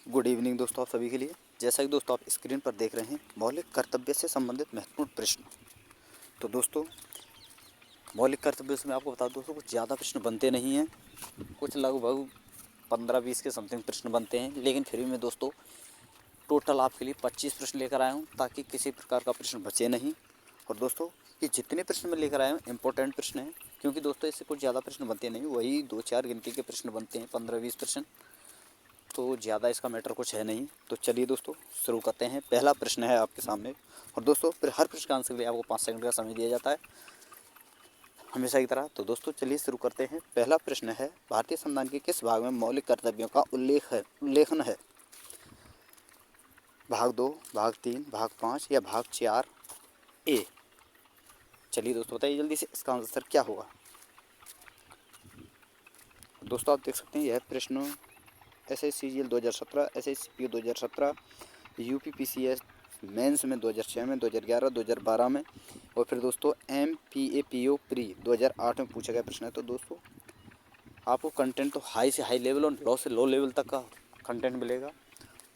Good evening दोस्तों आप सभी के लिए। जैसा कि दोस्तों आप स्क्रीन पर देख रहे हैं मौलिक कर्तव्य से संबंधित महत्वपूर्ण प्रश्न। तो दोस्तों मौलिक कर्तव्य से मैं आपको बता दूं दोस्तों कुछ ज़्यादा प्रश्न बनते नहीं हैं, कुछ लगभग 15-20 के समथिंग प्रश्न बनते हैं, लेकिन फिर भी मैं दोस्तों टोटल आपके लिए 25 प्रश्न लेकर आया हूँ ताकि किसी प्रकार का प्रश्न बचे नहीं। और दोस्तों ये जितने प्रश्न मैं लेकर आया हूँ इम्पोर्टेंट प्रश्न हैं, क्योंकि दोस्तों इससे कुछ ज़्यादा प्रश्न बनते नहीं, वही 2-4 गिनती के प्रश्न बनते हैं, 15-20 प्रश्न, तो ज़्यादा इसका मैटर कुछ है नहीं। तो चलिए दोस्तों शुरू करते हैं। पहला प्रश्न है आपके सामने, और दोस्तों फिर हर प्रश्न का आंसर के लिए आपको 5 सेकंड का समय दिया जाता है हमेशा की तरह। तो दोस्तों चलिए शुरू करते हैं। पहला प्रश्न है, भारतीय संविधान के किस भाग में मौलिक कर्तव्यों का उल्लेखन है? भाग 2, भाग 3, भाग 5 या भाग 4 ए? चलिए दोस्तों बताइए जल्दी से इसका आंसर क्या होगा। दोस्तों आप देख सकते हैं यह प्रश्न SSCGL 2017, SSCPO 2017, UPPCS मेंस में 2006 में, 2011, 2012 में, और फिर दोस्तों MPAPO प्री 2008 में पूछा गया प्रश्न है। तो दोस्तों आपको कंटेंट तो हाई से हाई लेवल और लो से लो लेवल तक का कंटेंट मिलेगा,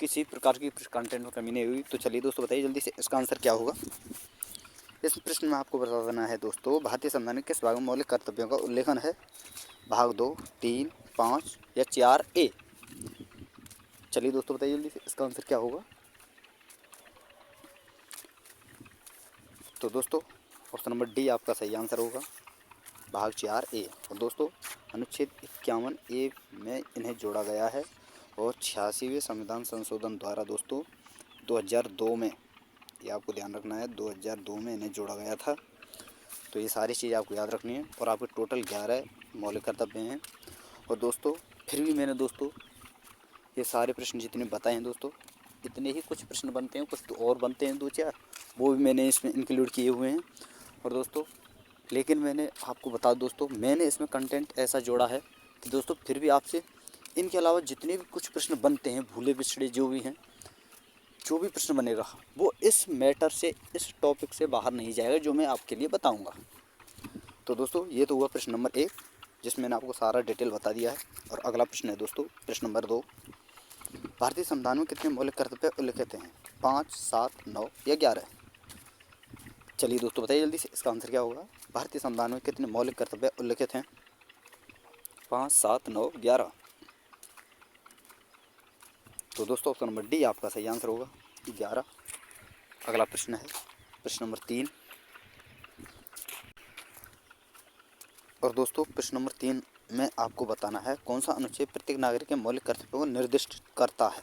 किसी प्रकार की कंटेंट में कमी नहीं हुई। तो चलिए दोस्तों बताइए जल्दी से इसका आंसर क्या होगा। इस प्रश्न में आपको बता देना है दोस्तों, भारतीय संविधान में किस भाग में मौलिक कर्तव्यों का उल्लेखन है? भाग 2, 3, 5 या 4 ए? चलिए दोस्तों बताइए जल्दी से इसका आंसर क्या होगा। तो दोस्तों ऑप्शन नंबर डी आपका सही आंसर होगा, भाग 4 ए। और दोस्तों अनुच्छेद 51 ए में इन्हें जोड़ा गया है, और 86वें संविधान संशोधन द्वारा दोस्तों 2002 में, ये आपको ध्यान रखना है, 2002 में इन्हें जोड़ा गया था। तो ये सारी चीज़ आपको याद रखनी है। और आपके टोटल 11 मौलिक कर्तव्य हैं। और दोस्तों फिर भी मैंने दोस्तों ये सारे प्रश्न जितने बताए हैं दोस्तों, इतने ही कुछ प्रश्न बनते हैं, कुछ तो और बनते हैं 2-4, वो भी मैंने इसमें इंक्लूड किए हुए हैं। और दोस्तों लेकिन मैंने आपको बता दोस्तों, मैंने इसमें कंटेंट ऐसा जोड़ा है कि दोस्तों फिर भी आपसे इनके अलावा जितने भी कुछ प्रश्न बनते हैं, भूले बिछड़े जो भी हैं, जो भी प्रश्न बनेगा वो इस मैटर से, इस टॉपिक से बाहर नहीं जाएगा जो मैं आपके लिए बताऊंगा। तो दोस्तों ये तो हुआ प्रश्न नंबर 1, जिसमें मैंने आपको सारा डिटेल बता दिया है। और अगला प्रश्न है दोस्तों प्रश्न नंबर 2, भारतीय संविधान में कितने मौलिक कर्तव्य उल्लिखित हैं? 5, 7, 9 या 11? चलिए दोस्तों बताइए जल्दी से इसका आंसर क्या होगा। भारतीय संविधान में कितने मौलिक कर्तव्य उल्लिखित हैं? 5, 7, 9, 11? तो दोस्तों ऑप्शन नंबर डी आपका सही आंसर होगा, 11। अगला प्रश्न है प्रश्न नंबर 3। और दोस्तों प्रश्न नंबर 3 में आपको बताना है कौन सा अनुच्छेद प्रत्येक नागरिक के मौलिक कर्तव्यों को निर्दिष्ट करता है?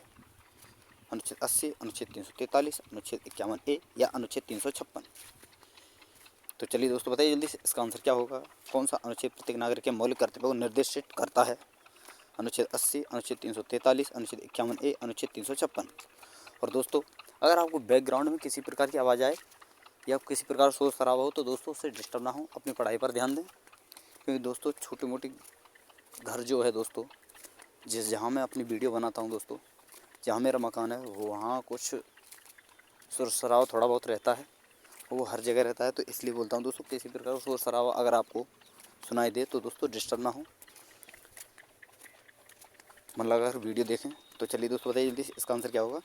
अनुच्छेद 80, अनुच्छेद 343, अनुच्छेद 51 ए या अनुच्छेद 356? तो चलिए दोस्तों बताइए जल्दी से इसका आंसर क्या होगा। कौन सा अनुच्छेद प्रत्येक नागरिक के मौलिक कर्तव्यों को निर्दिष्ट करता है? अनुच्छेद 80, अनुच्छेद 343, अनुच्छेद 51 ए, अनुच्छेद 356? और दोस्तों अगर आपको बैकग्राउंड में किसी प्रकार की आवाज़ आए या किसी प्रकार शोर शराबा हो तो दोस्तों उससे डिस्टर्ब ना हो, अपनी पढ़ाई पर ध्यान दें। क्योंकि दोस्तों छोटी मोटी घर जो है दोस्तों, जहाँ मैं अपनी वीडियो बनाता हूँ दोस्तों, जहाँ मेरा मकान है वहाँ कुछ शोर शराबा थोड़ा बहुत रहता है, वो हर जगह रहता है। तो इसलिए बोलता हूँ दोस्तों किसी प्रकार का शोर शराबा अगर आपको सुनाई दे तो दोस्तों डिस्टर्ब ना हो, मन लगाकर वीडियो देखें। तो चलिए दोस्तों बताइए जल्दी से इसका आंसर क्या होगा।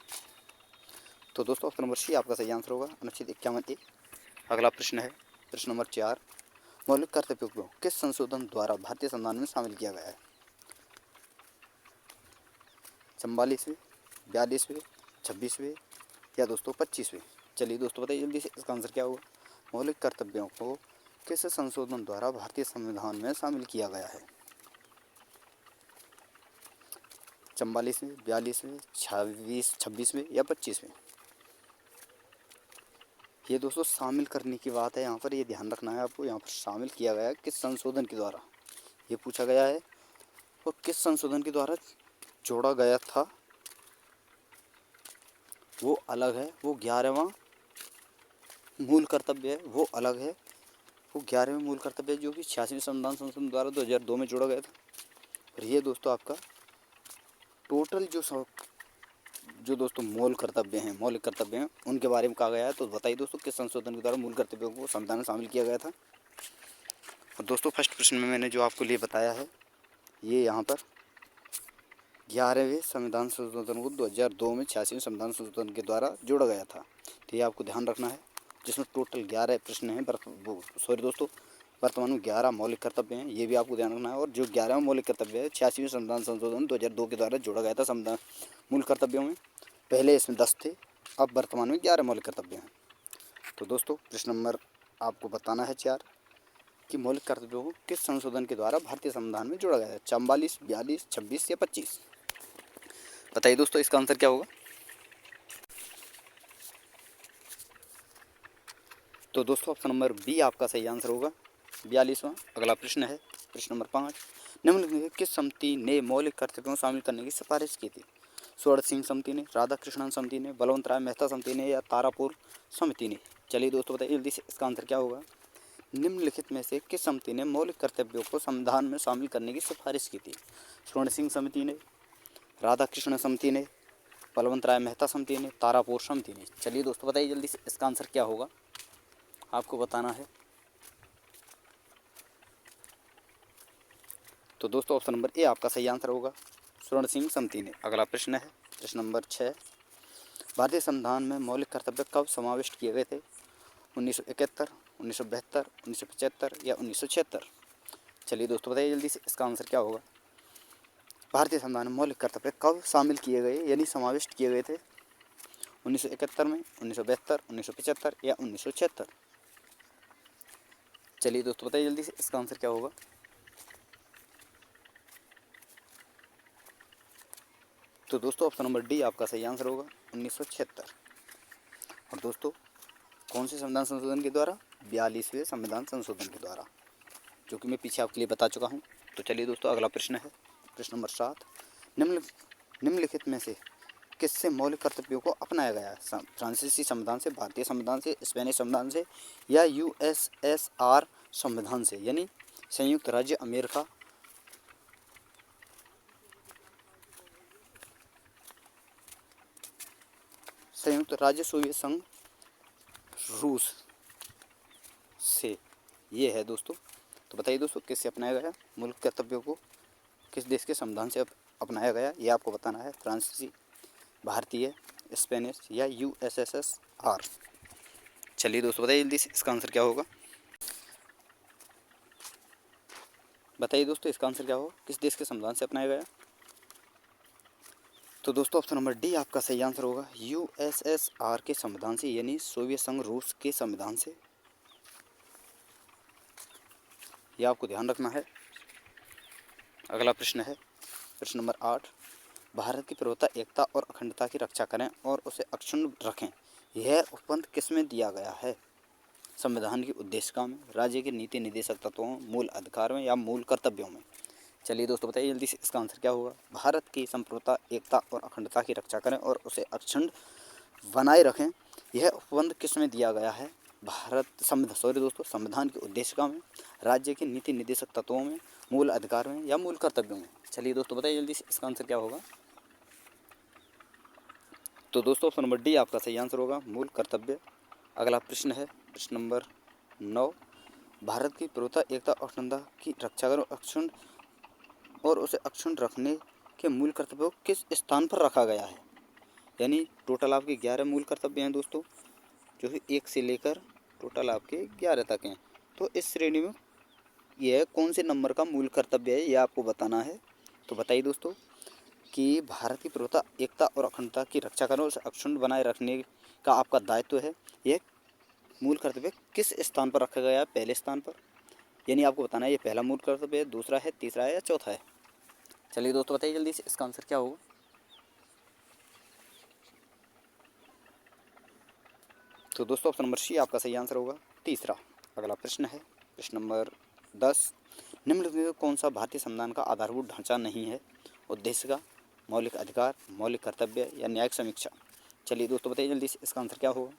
तो दोस्तों ऑप्शन नंबर सी आपका सही आंसर होगा, अनुच्छेद 51 ए। अगला प्रश्न है प्रश्न नंबर 4, मौलिक कर्तव्यों को किस संशोधन द्वारा भारतीय संविधान में शामिल किया गया है? 44वें, 42वें, 26वें या दोस्तों 25वें? चलिए दोस्तों बताइए जल्दी से इसका आंसर क्या होगा। मौलिक कर्तव्यों को किस संशोधन द्वारा भारतीय संविधान में शामिल किया गया है? 44वें, 42वें, 26वें या 25वें? ये दोस्तों शामिल करने की बात है, यहाँ पर ये ध्यान रखना है आपको, यहाँ पर शामिल किया गया है किस संशोधन के द्वारा, ये पूछा गया है। और किस संशोधन के द्वारा जोड़ा गया था वो अलग है, वो 11वां मूल कर्तव्य है, वो अलग है। वो 11वें मूल कर्तव्य जो कि 86वें संविधान संशोधन द्वारा 2002 में जोड़ा गया था। और ये दोस्तों आपका टोटल जो दोस्तों मौलिक कर्तव्य हैं उनके बारे में कहा गया है। तो बताइए दोस्तों किस संशोधन के द्वारा मूल कर्तव्यों को संविधान में शामिल किया गया था। और दोस्तों फर्स्ट प्रश्न में मैंने जो आपको लिए बताया है, ये यहाँ पर 11वें संविधान संशोधन को 2002 में 86वें संविधान संशोधन के द्वारा जोड़ा गया था। तो ये आपको ध्यान रखना है, जिसमें टोटल 11 प्रश्न हैं। सॉरी दोस्तों, वर्तमान में 11 मौलिक कर्तव्य हैं, ये भी आपको ध्यान रखना है। और जो 11वां मौलिक कर्तव्य है 86वें संविधान संशोधन 2002 के द्वारा जोड़ा गया था संविधान मूल कर्तव्यों में। पहले इसमें 10 थे, अब वर्तमान में 11 मौलिक कर्तव्य हैं। तो दोस्तों प्रश्न नंबर आपको बताना है 4 कि मौलिक कर्तव्यों को किस संशोधन के द्वारा भारतीय संविधान में जोड़ा गया है। 44, 42, 26 या 25? बताइए दोस्तों, इसका आंसर क्या होगा। तो दोस्तों ऑप्शन नंबर बी आपका सही आंसर होगा, 42वां। अगला प्रश्न है प्रश्न नंबर 5, निम्नलिखित में किस समिति ने मौलिक कर्तव्यों को शामिल करने की सिफारिश की थी। स्वर्ण सिंह समिति ने, राधाकृष्णन समिति ने, बलवंत राय मेहता समिति ने या तारापुर समिति ने? चलिए दोस्तों बताइए जल्दी से, इसका आंसर क्या होगा। निम्नलिखित में से किस समिति ने मौलिक कर्तव्यों को संविधान में शामिल करने की सिफारिश की थी। स्वर्ण सिंह समिति ने, राधाकृष्ण समिति ने, बलवंत राय मेहता समिति ने, तारापुर समिति ने? चलिए दोस्तों बताइए जल्दी से, इसका आंसर क्या होगा, आपको बताना है। तो दोस्तों ऑप्शन नंबर ए आपका सही आंसर होगा, स्वर्ण सिंह समिति ने। अगला प्रश्न है प्रश्न नंबर 6, भारतीय संविधान में मौलिक कर्तव्य कब समाविष्ट किए गए थे। 1971, 1972, 1975 या 1976? चलिए दोस्तों बताइए जल्दी से, इसका आंसर क्या होगा। भारतीय संविधान में मौलिक कर्तव्य कब शामिल किए गए यानी समाविष्ट किए गए थे। 1971 में, 1972, 1975 या 1976? चलिए दोस्तों बताइए जल्दी से, इसका आंसर क्या होगा। तो दोस्तों ऑप्शन नंबर डी आपका सही आंसर होगा, 1976। और दोस्तों कौन से संविधान संशोधन के द्वारा, 42वें संविधान संशोधन के द्वारा, जो कि मैं पीछे आपके लिए बता चुका हूँ। तो चलिए दोस्तों अगला प्रश्न है प्रश्न नंबर 7, निम्नलिखित में से किससे मौलिक कर्तव्यों को अपनाया गया है। फ्रांसीसी संविधान से, भारतीय संविधान से, स्पेनिश संविधान से या यूएसएसआर संविधान से यानी संयुक्त राज्य अमेरिका, संयुक्त राज्य सोवियत संघ, रूस से? ये है दोस्तों। तो बताइए दोस्तों किससे अपनाया गया मौलिक कर्तव्यों को, किस देश के संविधान से अपनाया गया, ये आपको बताना है। फ्रांसीसी, भारतीय, स्पेनिश या यूएसएसआर? चलिए दोस्तों बताइए जल्दी से, इसका आंसर क्या होगा। बताइए दोस्तों इसका आंसर क्या होगा, किस देश के संविधान से अपनाया गया। तो दोस्तों ऑप्शन नंबर डी आपका सही आंसर होगा, यूएसएसआर के संविधान से यानी सोवियत संघ रूस के संविधान से। यह आपको ध्यान रखना है। अगला प्रश्न है प्रश्न नंबर 8, भारत की प्रभुता, एकता और अखंडता की रक्षा करें और उसे अक्षुण्ण रखें, यह उपबंध किसमें दिया गया है। संविधान की उद्देशिका में, राज्य के नीति निर्देशक तत्वों, मूल अधिकार में या मूल कर्तव्यों में? चलिए दोस्तों बताइए जल्दी से, इसका आंसर क्या होगा। भारत की संप्रभुता, एकता और अखंडता की रक्षा करें और उसे अक्षुण्ण बनाए रखें, यह उपबंध किसमें दिया गया है। संविधान की उद्देशिका में, राज्य के नीति निर्देशक तत्वों में, मूल अधिकार में या मूल कर्तव्यों में? चलिए दोस्तों बताइए जल्दी से, इसका आंसर क्या होगा। तो दोस्तों ऑप्शन नंबर डी आपका सही आंसर होगा, मूल कर्तव्य। अगला प्रश्न है प्रश्न नंबर 9, भारत की प्रभुता, एकता और अखंडता की रक्षा करें और उसे अक्षुण्ण रखने के मूल कर्तव्य को किस स्थान पर रखा गया है। यानी टोटल आपके 11 मूल कर्तव्य हैं दोस्तों, जो कि 1 से लेकर टोटल आपके 11 तक हैं। तो इस श्रेणी में यह कौन से नंबर का मूल कर्तव्य है, ये आपको बताना है। तो बताइए दोस्तों कि भारत की प्रभुता, एकता और अखंडता की रक्षा करना और उसे अक्षुण्ण बनाए रखने का आपका दायित्व है, यह मूल कर्तव्य किस स्थान पर रखा गया है। पहले स्थान पर, यानी आपको बताना है ये पहला मूल कर्तव्य है, दूसरा है, तीसरा है या चौथा है। चलिए दोस्तों बताइए जल्दी से, इसका आंसर क्या होगा। तो दोस्तों ऑप्शन नंबर सी आपका सही आंसर होगा, तीसरा। अगला प्रश्न है प्रश्न नंबर 10, निम्नलिखित में कौन सा भारतीय संविधान का आधारभूत ढांचा नहीं है। उद्देशिका, मौलिक अधिकार, मौलिक कर्तव्य या न्यायिक समीक्षा? चलिए दोस्तों बताइए जल्दी से, इसका आंसर क्या होगा।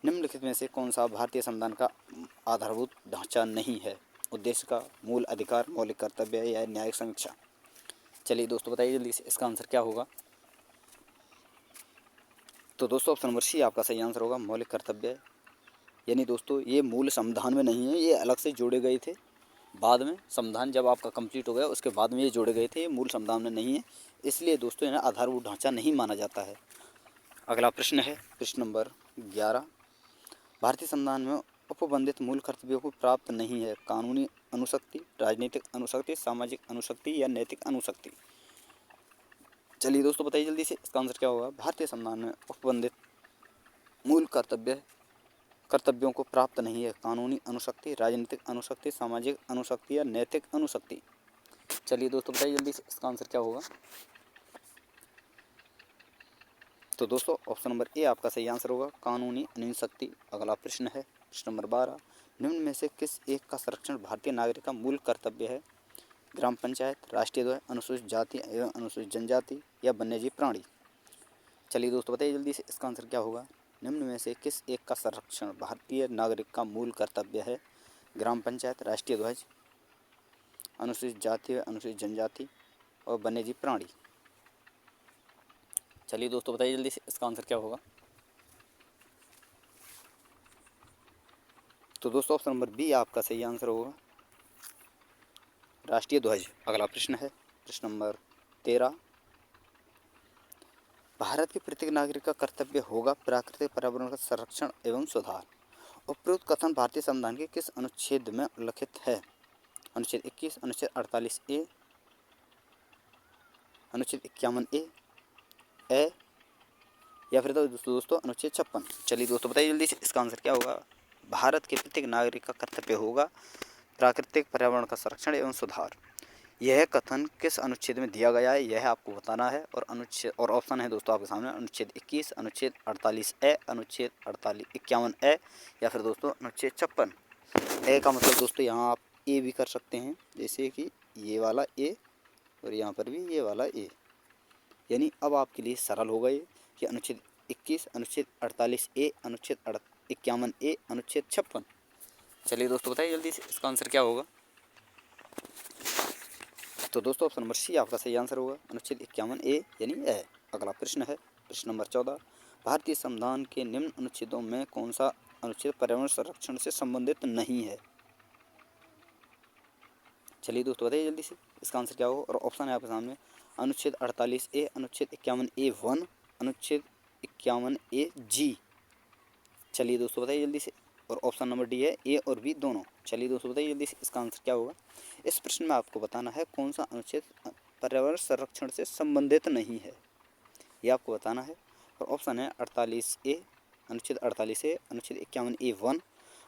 निम्नलिखित में से कौन सा भारतीय संविधान का आधारभूत ढांचा नहीं है। उद्देशिका, मूल अधिकार, मौलिक कर्तव्य या न्यायिक समीक्षा? चलिए दोस्तों बताइए जल्दी से, इसका आंसर क्या होगा। तो दोस्तों ऑप्शन नंबर सी आपका सही आंसर होगा, मौलिक कर्तव्य। यानी दोस्तों ये मूल संविधान में नहीं है, ये अलग से जोड़े गए थे बाद में संविधान जब आपका कंप्लीट हो गया उसके बाद में ये जोड़े गए थे, ये मूल संविधान में नहीं है, इसलिए दोस्तों इन्हें आधारभूत ढांचा नहीं माना जाता है। अगला प्रश्न है प्रश्न नंबर 11। भारतीय संविधान में उपबंधित मूल कर्तव्यों को प्राप्त नहीं है। कानूनी अनुशक्ति, राजनीतिक अनुशक्ति, सामाजिक अनुशक्ति या नैतिक अनुशक्ति। चलिए दोस्तों बताइए जल्दी से, इसका आंसर क्या होगा। भारतीय संविधान में उपबंधित मूल कर्तव्यों को प्राप्त नहीं है। कानूनी अनुशक्ति, राजनीतिक अनुशक्ति, सामाजिक अनुशक्ति या नैतिक अनुशक्ति। चलिए दोस्तों बताइए जल्दी से, इसका आंसर क्या होगा। तो दोस्तों ऑप्शन नंबर ए आपका सही आंसर होगा, कानूनी अनुशक्ति। अगला प्रश्न है प्रश्न नंबर 12। निम्न में से किस एक का संरक्षण भारतीय नागरिक का मूल कर्तव्य है। ग्राम पंचायत, राष्ट्रीय ध्वज, अनुसूचित जाति एवं अनुसूचित जनजाति या वन्यजीव प्राणी। चलिए दोस्तों बताइए जल्दी से, इसका आंसर क्या होगा। निम्न में से किस एक का संरक्षण भारतीय नागरिक का मूल कर्तव्य है। ग्राम पंचायत, राष्ट्रीय ध्वज, अनुसूचित जाति अनुसूचित जनजाति और वन्यजीव प्राणी। चलिए दोस्तों बताइए जल्दी से, इसका आंसर क्या होगा। तो दोस्तों ऑप्शन नंबर बी आपका सही आंसर होगा, राष्ट्रीय ध्वज। अगला प्रश्न है प्रश्न नंबर 13। भारत के प्रत्येक नागरिक का कर्तव्य होगा प्राकृतिक पर्यावरण का संरक्षण एवं सुधार। उपरोक्त कथन भारतीय संविधान के किस अनुच्छेद में उल्लिखित है। अनुच्छेद 21, अनुच्छेद 48A, अनुच्छेद 51A या फिर दोस्तों अनुच्छेद 56। चलिए दोस्तों बताइए जल्दी से, इसका आंसर क्या होगा। भारत के प्रत्येक नागरिक का कर्तव्य होगा प्राकृतिक पर्यावरण का संरक्षण एवं सुधार। यह कथन किस अनुच्छेद में दिया गया है यह आपको बताना है। और अनुच्छेद और ऑप्शन है दोस्तों आपके सामने, अनुच्छेद 21, अनुच्छेद 48A, अनुच्छेद 51A या फिर दोस्तों अनुच्छेद 56। ए का मतलब दोस्तों यहाँ आप ए भी कर सकते हैं, जैसे कि ये वाला ए और यहाँ पर भी ये वाला ए। यानी अब आपके लिए सरल होगा ये कि अनुच्छेद 21, अनुच्छेद 48A, अनुच्छेद 51A, अनुच्छेद 56। चलिए दोस्तों बताइए जल्दी से, इसका आंसर क्या होगा। तो दोस्तों ऑप्शन नंबर सी आपका सही आंसर होगा, अनुच्छेद 51A यानी ए। अगला प्रश्न है प्रश्न नंबर 14। भारतीय संविधान के निम्न अनुच्छेदों में कौन सा अनुच्छेद पर्यावरण संरक्षण से संबंधित नहीं है। चलिए दोस्तों बताइए जल्दी से, इसका आंसर क्या होगा। और ऑप्शन है आपके सामने, अनुच्छेद 48A, अनुच्छेद 51A(1), अनुच्छेद 51A(G)। चलिए दोस्तों बताइए जल्दी से। और ऑप्शन नंबर डी है ए और बी दोनों। चलिए दोस्तों बताइए जल्दी से, इसका आंसर क्या होगा। इस प्रश्न में आपको बताना है कौन सा अनुच्छेद पर्यावरण संरक्षण से संबंधित नहीं है, ये आपको बताना है। और ऑप्शन है 48A, अनुच्छेद 48A, अनुच्छेद 51A(1),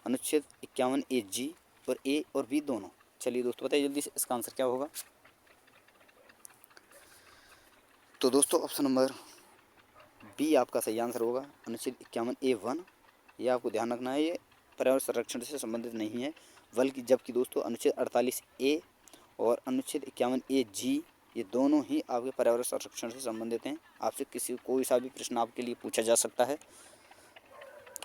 अनुच्छेद 51A(G) और ए और बी दोनों। चलिए दोस्तों बताइए जल्दी से, इसका आंसर क्या होगा। तो दोस्तों ऑप्शन नंबर बी आपका सही आंसर होगा, अनुच्छेद 51A(1). ये आपको ध्यान रखना है, ये पर्यावरण संरक्षण से संबंधित नहीं है, बल्कि जबकि दोस्तों अनुच्छेद 48A और अनुच्छेद 51A(G) ये दोनों ही आपके पर्यावरण संरक्षण से संबंधित हैं। आपसे कोई सा भी प्रश्न आपके लिए पूछा जा सकता है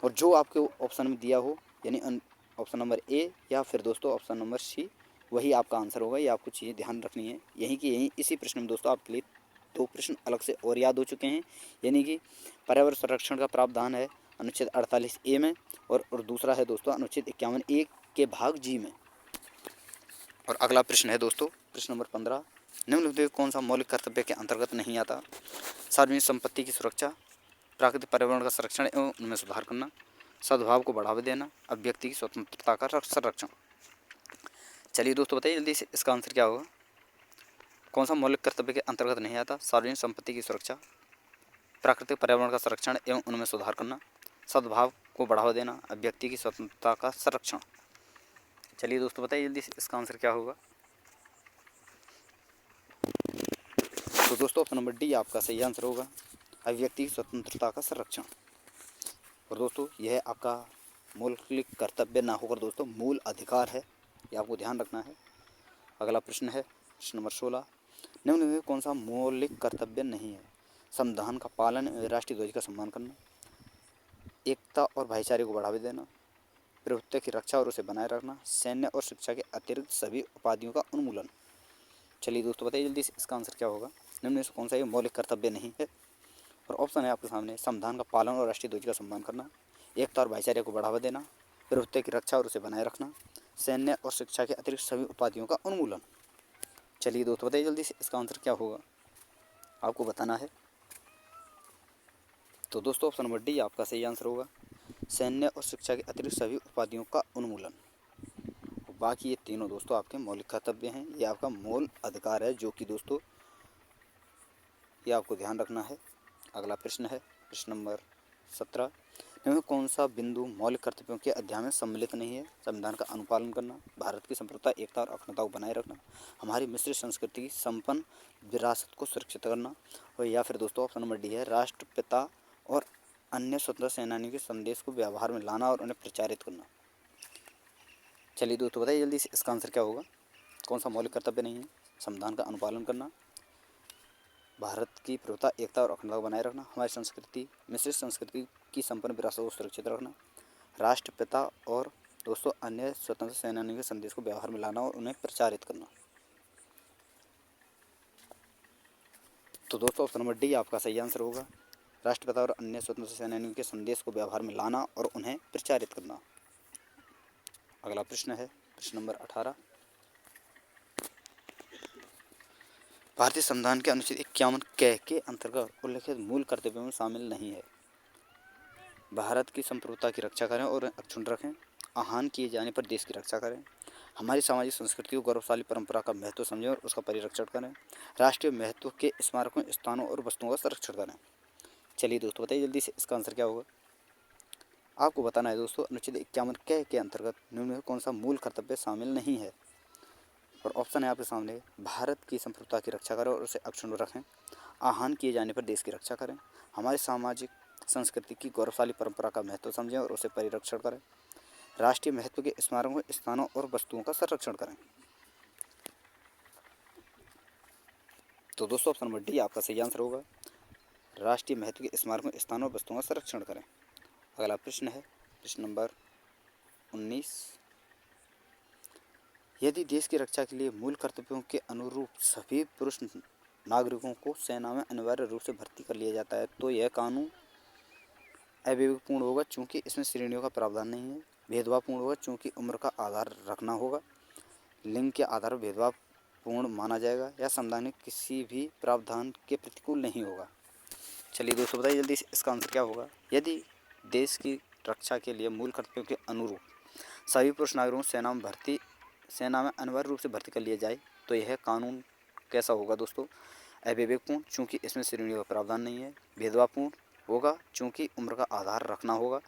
और जो आपके ऑप्शन में दिया हो, यानी ऑप्शन नंबर ए या फिर दोस्तों ऑप्शन नंबर सी, वही आपका आंसर होगा। ये आपको चीज़ें ध्यान रखनी है। यहीं की यहीं इसी प्रश्न में दोस्तों आपके लिए 2 प्रश्न अलग से और याद हो चुके हैं, यानी कि पर्यावरण संरक्षण का प्रावधान है अनुच्छेद 48A में और दूसरा है दोस्तों अनुच्छेद 51A के भाग जी में। और अगला प्रश्न है दोस्तों प्रश्न नंबर 15। निम्नलिखित कौन सा मौलिक कर्तव्य के अंतर्गत नहीं आता। सार्वजनिक संपत्ति की सुरक्षा, प्राकृतिक पर्यावरण का संरक्षण एवं उनमें सुधार करना, सद्भाव को बढ़ावा देना, अभिव्यक्ति की स्वतंत्रता का संरक्षण। चलिए दोस्तों बताइए जल्दी से, इसका आंसर क्या होगा। कौन सा मौलिक कर्तव्य के अंतर्गत नहीं आता। सार्वजनिक संपत्ति की सुरक्षा, प्राकृतिक पर्यावरण का संरक्षण एवं उनमें सुधार करना, सद्भाव को बढ़ावा देना, अभिव्यक्ति की स्वतंत्रता का संरक्षण। चलिए दोस्तों बताइए जल्दी से, इसका आंसर क्या होगा। तो दोस्तों ऑप्शन नंबर डी आपका सही आंसर होगा, अभिव्यक्ति की स्वतंत्रता का संरक्षण। और दोस्तों यह आपका मौलिक कर्तव्य ना होकर दोस्तों मूल अधिकार है, ये आपको ध्यान रखना है। अगला प्रश्न है प्रश्न नंबर 16। निम्न में कौन सा मौलिक कर्तव्य नहीं है। संविधान का पालन एवं राष्ट्रीय ध्वज का सम्मान करना, एकता और भाईचारे को बढ़ावा देना, प्रभुत्व की रक्षा और उसे बनाए रखना, सैन्य और शिक्षा के अतिरिक्त सभी उपाधियों का उन्मूलन। चलिए दोस्तों बताइए जल्दी से, इसका आंसर क्या होगा। निम्न में से कौन सा ये मौलिक कर्तव्य नहीं है। और ऑप्शन है आपके सामने, संविधान का पालन और राष्ट्रीय ध्वज का सम्मान करना, एकता और भाईचारे को बढ़ावा देना, प्रभुत्व की रक्षा और उसे बनाए रखना, सैन्य और शिक्षा के अतिरिक्त सभी उपाधियों का उन्मूलन। चलिए दोस्तों बताइए जल्दी से इसका आंसर क्या होगा, आपको बताना है। तो दोस्तों ऑप्शन नंबर डी आपका सही आंसर होगा, सैन्य और शिक्षा के अतिरिक्त सभी उपाधियों का उन्मूलन। बाकी ये तीनों दोस्तों आपके मौलिक कर्तव्य हैं, ये आपका मूल अधिकार है, जो कि दोस्तों ये आपको ध्यान रखना है। अगला प्रश्न है प्रश्न नंबर 17, निम्न कौन सा बिंदु मौलिक कर्तव्यों के अध्याय में सम्मिलित नहीं है। संविधान का अनुपालन करना, भारत की संप्रभुता एकता और अखंडता को बनाए रखना, हमारी मिश्रित संस्कृति की संपन्न विरासत को सुरक्षित करना, और या फिर दोस्तों ऑप्शन नंबर डी है राष्ट्रपिता और अन्य स्वतंत्रता सेनानियों के संदेश को व्यवहार में लाना और उन्हें प्रचारित करना। चलिए दोस्तों बताइए जल्दी से इसका आंसर क्या होगा, कौन सा मौलिक कर्तव्य नहीं है। संविधान का अनुपालन करना, भारत की प्रभुता एकता और अखंडता को बनाए रखना, हमारी संस्कृति मिश्रित संस्कृति की संपन्न विरासत को सुरक्षित रखना, राष्ट्रपिता और दोस्तों अन्य स्वतंत्र सेनानियों के संदेश को व्यवहार में लाना और उन्हें प्रचारित करना। तो दोस्तों ऑप्शन नंबर डी आपका सही आंसर होगा, राष्ट्रपिता और अन्य स्वतंत्र सेनानियों के संदेश को व्यवहार में लाना और उन्हें प्रचारित करना। अगला प्रश्न है प्रश्न नंबर 18, भारतीय संविधान के अनुच्छेद 51 के अंतर्गत उल्लिखित मूल कर्तव्यों में शामिल नहीं है। भारत की संप्रभुता की रक्षा करें और अक्षुण्ण रखें, आहन किए जाने पर देश की रक्षा करें, हमारी सामाजिक संस्कृति को गौरवशाली परंपरा का महत्व समझें और उसका परिरक्षण करें, राष्ट्रीय महत्व के स्मारकों, स्थानों और वस्तुओं का संरक्षण करें। चलिए दोस्तों बताइए जल्दी से इसका आंसर क्या होगा, आपको बताना है दोस्तों अनुच्छेद 51 के अंतर्गत निम्न में कौन सा मूल कर्तव्य शामिल नहीं है। और ऑप्शन है आपके सामने, भारत की संप्रभुता की रक्षा करें और उसे अक्षुण्ण रखें, आहन किए जाने पर देश की रक्षा करें, हमारी सामाजिक संस्कृति की गौरवशाली परंपरा का महत्व समझें और उसे परिरक्षण करें, राष्ट्रीय महत्व के स्मारकों, स्थानों और वस्तुओं का संरक्षण करें। तो दोस्तों ऑप्शन नंबर डी आपका सही आंसर होगा, राष्ट्रीय महत्व के स्मारकों, स्थानों और वस्तुओं का संरक्षण करें। अगला प्रश्न है प्रश्न नंबर 19, यदि देश की रक्षा के लिए मूल कर्तव्यों के अनुरूप सभी पुरुष नागरिकों को सेना में अनिवार्य रूप से भर्ती कर लिया जाता है तो यह कानून अविवेकपूर्ण होगा, चूँकि इसमें श्रेणियों का प्रावधान नहीं है, भेदभावपूर्ण होगा चूँकि उम्र का आधार रखना होगा, लिंग के आधार पर भेदभावपूर्ण माना जाएगा, या संवैधानिक किसी भी प्रावधान के प्रतिकूल नहीं होगा। चलिए दोस्तों बताइए जल्दी से इसका आंसर क्या होगा, यदि देश की रक्षा के लिए मूल कर्तव्यों के अनुरूप सभी पुरुष नागरिकों को सेना में अनिवार्य रूप से भर्ती कर लिया जाए तो यह कानून कैसा होगा दोस्तों, अविवेकपूर्ण चूँकि इसमें श्रेणियों का प्रावधान नहीं है, भेदभावपूर्ण होगा चूँकि उम्र का आधार रखना होगा,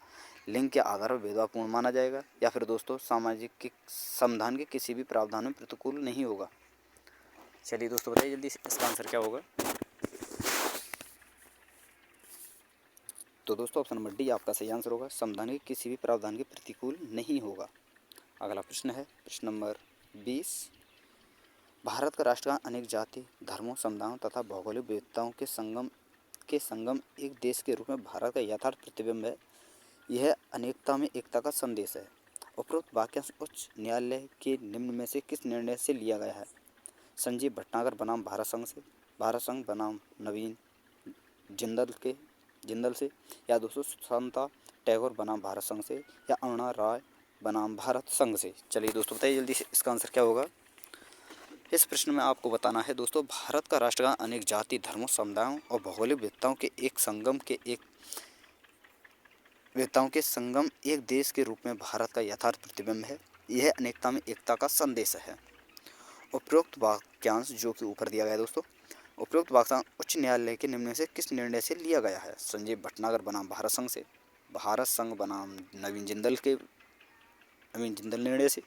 लिंग के आधार पर भेदभावपूर्ण माना जाएगा, या फिर दोस्तों सामाजिक के संविधान के किसी भी प्रावधान में प्रतिकूल नहीं होगा। चलिए दोस्तों बताइए जल्दी इसका आंसर क्या होगा। तो दोस्तों ऑप्शन नंबर डी आपका सही आंसर होगा, संविधान के किसी भी प्रावधान के प्रतिकूल नहीं होगा। अगला प्रश्न है प्रश्न नंबर 20, भारत का राष्ट्रगान अनेक जाति, धर्मों, समुदायों तथा भौगोलिक विविधताओं के संगम एक देश के रूप में भारत का यथार्थ प्रतिबिंब है, यह अनेकता में एकता का संदेश है। उपरोक्त वाक्यांश उच्च न्यायालय के निम्न में से किस निर्णय से लिया गया है। संजीव भटनागर बनाम भारत संघ बनाम नवीन जिंदल से, या दोस्तों शांता टैगोर बनाम भारत संघ से, या अरुणा राय बनाम भारत संघ से। चलिए दोस्तों बताइए जल्दी से इसका आंसर क्या होगा। इस प्रश्न में आपको बताना है दोस्तों, भारत का राष्ट्रगान अनेक जाति, धर्मों, समुदायों और भौगोलिक विविधताओं के संगम एक देश के रूप में भारत का यथार्थ प्रतिबिंब है, यह अनेकता में एकता का संदेश है। उपरोक्त वाक्यांश जो कि ऊपर दिया गया है दोस्तों, उपरोक्त वाक्यांश उच्च न्यायालय के निम्न में से किस निर्णय से लिया गया है। संजीव भटनागर बनाम भारत संघ से, भारत संघ बनाम नवीन जिंदल निर्णय से,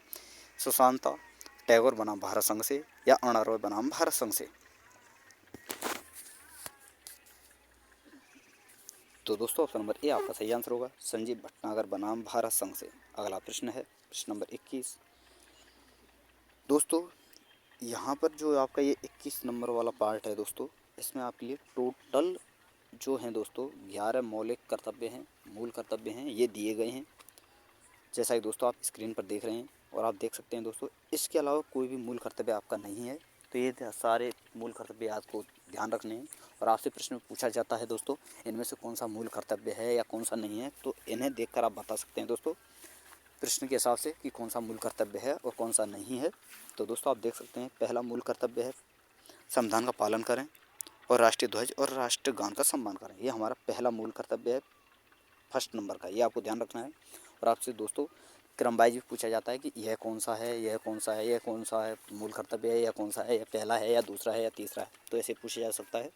सुशांता टैगोर बनाम भारत संघ से, या अरुणा रॉय बनाम भारत संघ से। तो दोस्तों ऑप्शन नंबर ए आपका सही आंसर होगा, संजीव भटनागर बनाम भारत संघ से। अगला प्रश्न है प्रश्न नंबर 21, दोस्तों यहाँ पर जो आपका ये 21 नंबर वाला पार्ट है दोस्तों, इसमें आपके लिए टोटल जो हैं दोस्तों 11 मौलिक कर्तव्य हैं, मूल कर्तव्य हैं, ये दिए गए हैं, जैसा कि दोस्तों आप स्क्रीन पर देख रहे हैं और आप देख सकते हैं दोस्तों। इसके अलावा कोई भी मूल कर्तव्य आपका नहीं है, तो ये सारे मूल कर्तव्य आपको ध्यान रखने हैं। और आपसे प्रश्न पूछा जाता है दोस्तों, इनमें से कौन सा मूल कर्तव्य है या कौन सा नहीं है, तो इन्हें देखकर आप बता सकते हैं दोस्तों। प्रश्न के हिसाब से कि कौन सा मूल कर्तव्य है और कौन सा नहीं है। तो दोस्तों आप देख सकते हैं पहला मूल कर्तव्य है संविधान का पालन करें और राष्ट्रीय ध्वज और राष्ट्रगान का सम्मान करें। ये हमारा पहला मूल कर्तव्य है, फर्स्ट नंबर का, ये आपको ध्यान रखना है। और आपसे दोस्तों क्रम वाइज भी पूछा जाता है कि यह कौन सा है, यह कौन सा है, यह कौन सा है मूल कर्तव्य है, यह कौन सा है, यह पहला है या दूसरा है या तीसरा है, तो ऐसे पूछा जा सकता है।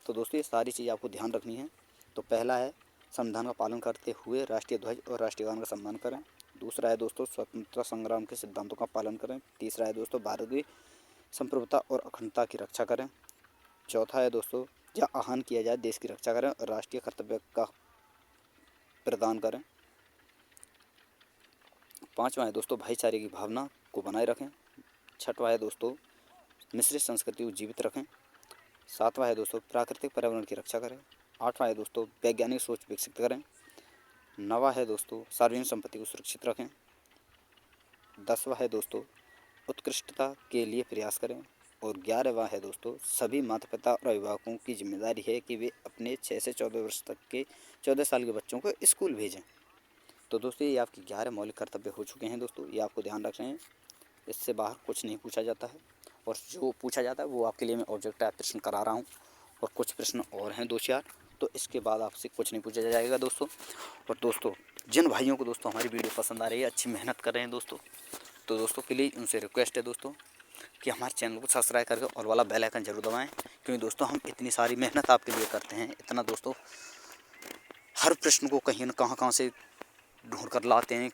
तो दोस्तों ये सारी चीज़ आपको ध्यान रखनी है। तो पहला है संविधान का पालन करते हुए राष्ट्रीय ध्वज और राष्ट्रगान का सम्मान करें। दूसरा है दोस्तों स्वतंत्रता संग्राम के सिद्धांतों का पालन करें। तीसरा है दोस्तों भारत की संप्रभुता और अखंडता की रक्षा करें। चौथा है दोस्तों जहाँ आह्वान किया जाए देश की रक्षा करें और राष्ट्रीय कर्तव्य का प्रदान करें। पाँचवा है दोस्तों भाईचारे की भावना को बनाए रखें। छठवा है दोस्तों मिश्रित संस्कृति को जीवित रखें। सातवां है दोस्तों प्राकृतिक पर्यावरण की रक्षा करें। आठवां है दोस्तों वैज्ञानिक सोच विकसित करें। नवा है दोस्तों सार्वजनिक संपत्ति को सुरक्षित रखें। 10वां है दोस्तों उत्कृष्टता के लिए प्रयास करें। और 11वां है दोस्तों सभी माता पिता और अभिभावकों की जिम्मेदारी है कि वे अपने 6 से 14 वर्ष तक के 14 साल के बच्चों को स्कूल भेजें। तो दोस्तों ये आपके 11 मौलिक कर्तव्य हो चुके हैं दोस्तों, ये आपको ध्यान रखना है। इससे बाहर कुछ नहीं पूछा जाता है और जो पूछा जाता है वो आपके लिए मैं ऑब्जेक्ट टाइप प्रश्न करा रहा हूँ और कुछ प्रश्न और हैं 2-4, तो इसके बाद आपसे कुछ नहीं पूछा जाएगा दोस्तों। और दोस्तों जिन भाइयों को दोस्तों हमारी वीडियो पसंद आ रही है, अच्छी मेहनत कर रहे हैं दोस्तों, तो दोस्तों प्लीज़ उनसे रिक्वेस्ट है दोस्तों कि हमारे चैनल को सब्सक्राइब करके और वाला बेल आइकन जरूर दबाएं, क्योंकि दोस्तों हम इतनी सारी मेहनत आपके लिए करते हैं, इतना दोस्तों हर प्रश्न को कहीं न कहाँ से ढूंढ कर लाते हैं,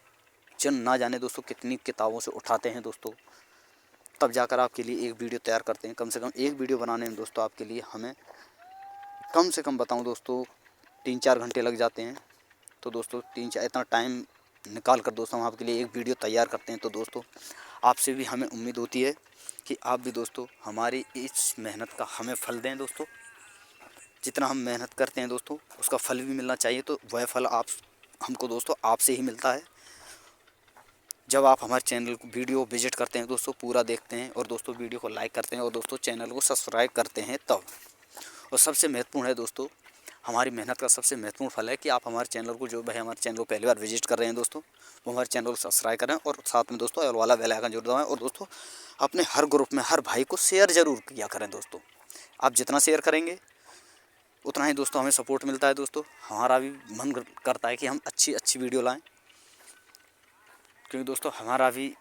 जन ना जाने दोस्तों कितनी किताबों से उठाते हैं दोस्तों, तब जाकर आपके लिए एक वीडियो तैयार करते हैं। कम से कम एक वीडियो बनाने में दोस्तों आपके लिए हमें कम से कम बताऊं दोस्तों 3-4 घंटे लग जाते हैं। तो दोस्तों 3-4 इतना टाइम निकाल कर दोस्तों हम आपके लिए एक वीडियो तैयार करते हैं। तो दोस्तों आपसे भी हमें उम्मीद होती है कि आप भी दोस्तों हमारी इस मेहनत का हमें फल दें दोस्तों। जितना हम मेहनत करते हैं दोस्तों उसका फल भी मिलना चाहिए, तो वह फल आप हमको दोस्तों आपसे ही मिलता है। जब आप हमारे चैनल को वीडियो विजिट करते हैं दोस्तों, पूरा देखते हैं और दोस्तों वीडियो को लाइक करते हैं और दोस्तों चैनल को सब्सक्राइब करते हैं तब। और सबसे महत्वपूर्ण है दोस्तों हमारी मेहनत का सबसे महत्वपूर्ण फल है कि आप हमारे चैनल को, जो भाई हमारे चैनल को पहली बार विजिट कर रहे हैं दोस्तों, वो हमारे चैनल को सब्सक्राइब करें और साथ में दोस्तों ऑल वाला बेल आइकन जरूर दबाएं। और दोस्तों अपने हर ग्रुप में हर भाई को शेयर जरूर किया करें दोस्तों। आप जितना शेयर करेंगे उतना ही दोस्तों हमें सपोर्ट मिलता है दोस्तों। हमारा भी मन करता है कि हम अच्छी वीडियो लाएँ, क्योंकि दोस्तों हमारा भी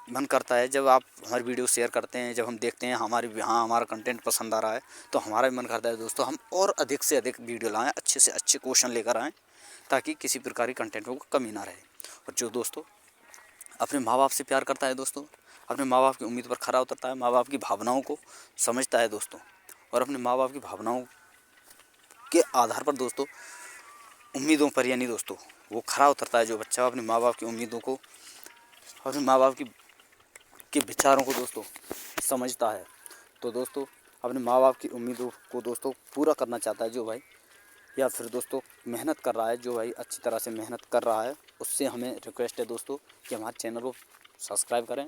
मन करता है जब आप हमारी वीडियो शेयर करते हैं, जब हम देखते हैं हमारा कंटेंट पसंद आ रहा है, तो हमारा भी मन करता है दोस्तों हम और अधिक से अधिक वीडियो लाएं, अच्छे से अच्छे क्वेश्चन लेकर आएँ, ताकि किसी प्रकार की कंटेंट में कमी ना रहे। और जो दोस्तों अपने माँ बाप से प्यार करता है दोस्तों, अपने माँ बाप की उम्मीद पर खरा उतरता है, माँ बाप की भावनाओं को समझता है दोस्तों, और अपने माँ बाप की भावनाओं के आधार पर दोस्तों उम्मीदों पर यानी दोस्तों वो खरा उतरता है, जो बच्चा अपने माँ बाप की उम्मीदों को, अपने माँ बाप के विचारों को दोस्तों समझता है, तो दोस्तों अपने माँ बाप की उम्मीदों को दोस्तों पूरा करना चाहता है जो भाई, या फिर दोस्तों मेहनत कर रहा है जो भाई अच्छी तरह से मेहनत कर रहा है, उससे हमें रिक्वेस्ट है दोस्तों कि हमारे चैनल को सब्सक्राइब करें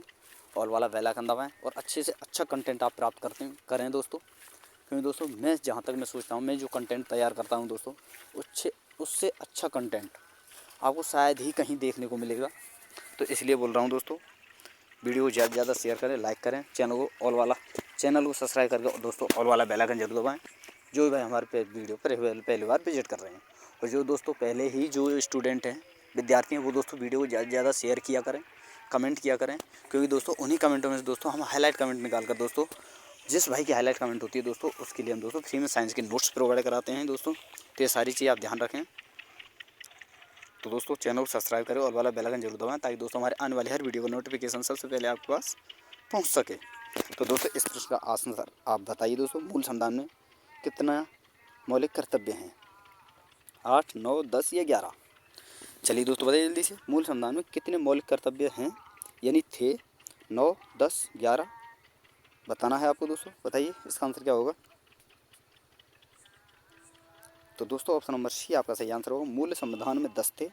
और वाला बेल आइकन दबाएं और अच्छे से अच्छा कंटेंट आप प्राप्त करें दोस्तों। क्योंकि दोस्तों मैं जहाँ तक मैं सोचता हूँ, मैं जो कंटेंट तैयार करता हूँ दोस्तों उससे अच्छा कंटेंट आपको शायद ही कहीं देखने को मिलेगा। तो इसलिए बोल रहा हूँ दोस्तों वीडियो को ज़्यादा से ज़्यादा शेयर करें, लाइक करें, चैनल को सब्सक्राइब करके दोस्तों ऑल वाला बेल आइकन जरूर दबाएं, जो भाई हमारे वीडियो पर पहली बार विजिट कर रहे हैं। और जो दोस्तों पहले ही जो स्टूडेंट हैं, विद्यार्थी हैं, वो दोस्तों वीडियो को ज़्यादा से ज़्यादा शेयर किया करें, कमेंट किया करें, क्योंकि दोस्तों उन्हीं कमेंटों में से दोस्तों हम हाईलाइट कमेंट निकाल कर दोस्तों जिस भाई की हाईलाइट कमेंट होती है दोस्तों उसके लिए हम दोस्तों फ्री में साइंस के नोट्स प्रोवाइड कराते हैं दोस्तों। तो ये सारी चीज़ आप ध्यान रखें। तो दोस्तों चैनल को सब्सक्राइब करें और वाला बेल आइकन जरूर दबाएं, ताकि दोस्तों हमारे आने वाली हर वीडियो का नोटिफिकेशन सबसे पहले आपके पास पहुंच सके। तो दोस्तों इस प्रश्न का आंसर आप बताइए दोस्तों, मूल संविधान में कितना मौलिक कर्तव्य हैं? 8, 9, 10 या 11? चलिए दोस्तों बताइए जल्दी से, मूल संविधान में कितने मौलिक कर्तव्य हैं, यानी थे? 9, 10, 11 बताना है आपको दोस्तों। बताइए इसका आंसर क्या होगा? तो दोस्तों ऑप्शन नंबर सी आपका सही आंसर होगा। मूल संविधान में 10 थे,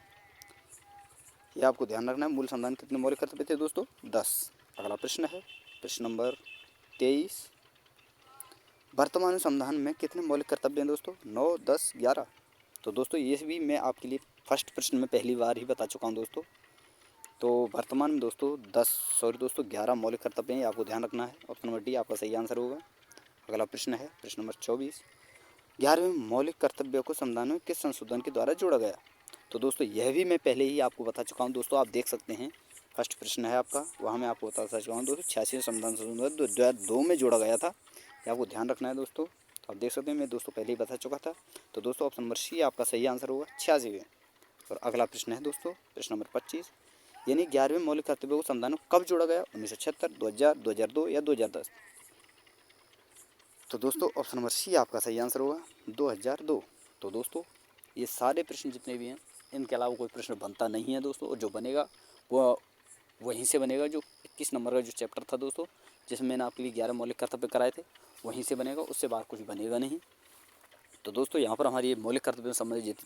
ये आपको ध्यान रखना है। मूल संविधान कितने मौलिक कर्तव्य थे दोस्तों? 10। अगला प्रश्न है प्रश्न नंबर 23, वर्तमान संविधान में कितने मौलिक कर्तव्य हैं दोस्तों? 9, 10, 11। तो दोस्तों ये भी मैं आपके लिए फर्स्ट प्रश्न में पहली बार ही बता चुका हूँ दोस्तों तो वर्तमान में दोस्तों 11 मौलिक कर्तव्य हैं, आपको ध्यान रखना है। ऑप्शन नंबर डी आपका सही आंसर होगा। अगला प्रश्न है प्रश्न नंबर 24। 11वें मौलिक कर्तव्य को संविधान में किस संशोधन के द्वारा जोड़ा गया? तो दोस्तों यह भी मैं पहले ही आपको बता चुका हूँ दोस्तों, आप देख सकते हैं। फर्स्ट प्रश्न है आपका, वहाँ मैं आपको बता चुका हूँ दोस्तों 86 संविधान संशोधन 2002 में जोड़ा गया था। ये आपको ध्यान रखना है दोस्तों। तो आप देख सकते हैं मैं दोस्तों पहले ही बता चुका था। तो दोस्तों ऑप्शन नंबर सी आपका सही आंसर होगा 86वें। और अगला प्रश्न है दोस्तों प्रश्न नंबर 25। यानी 11वें मौलिक कर्तव्य को संविधान में कब जोड़ा गया? 1976, 2000, 2002 या 2010? तो दोस्तों ऑप्शन नंबर सी आपका सही आंसर होगा 2002। तो दोस्तों ये सारे प्रश्न जितने भी हैं, इनके अलावा कोई प्रश्न बनता नहीं है दोस्तों। और जो बनेगा वो वहीं से बनेगा, जो 21 नंबर का जो चैप्टर था दोस्तों, जिसमें मैंने आपके लिए 11 मौलिक कर्तव्य कराए थे, वहीं से बनेगा, उससे बाहर कुछ बनेगा नहीं। तो दोस्तों यहाँ पर हमारी ये मौलिक कर्तव्य से संबंधित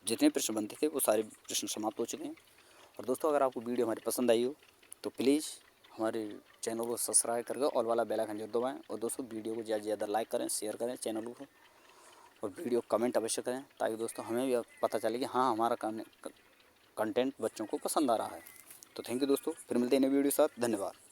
जितने प्रश्न बनते थे वो सारे प्रश्न समाप्त हो चुके हैं। और दोस्तों अगर आपको वीडियो हमारी पसंद आई हो तो प्लीज़ हमारे चैनल को सब्सक्राइब करके ऑल वाला बेल आइकन जरूर दबाएं। और दोस्तों वीडियो को ज़्यादा से ज़्यादा लाइक करें, शेयर करें चैनल को, और वीडियो कमेंट अवश्य करें, ताकि दोस्तों हमें भी पता चले कि हाँ हमारा कंटेंट बच्चों को पसंद आ रहा है। तो थैंक यू दोस्तों, फिर मिलते हैं नई वीडियो के साथ। धन्यवाद।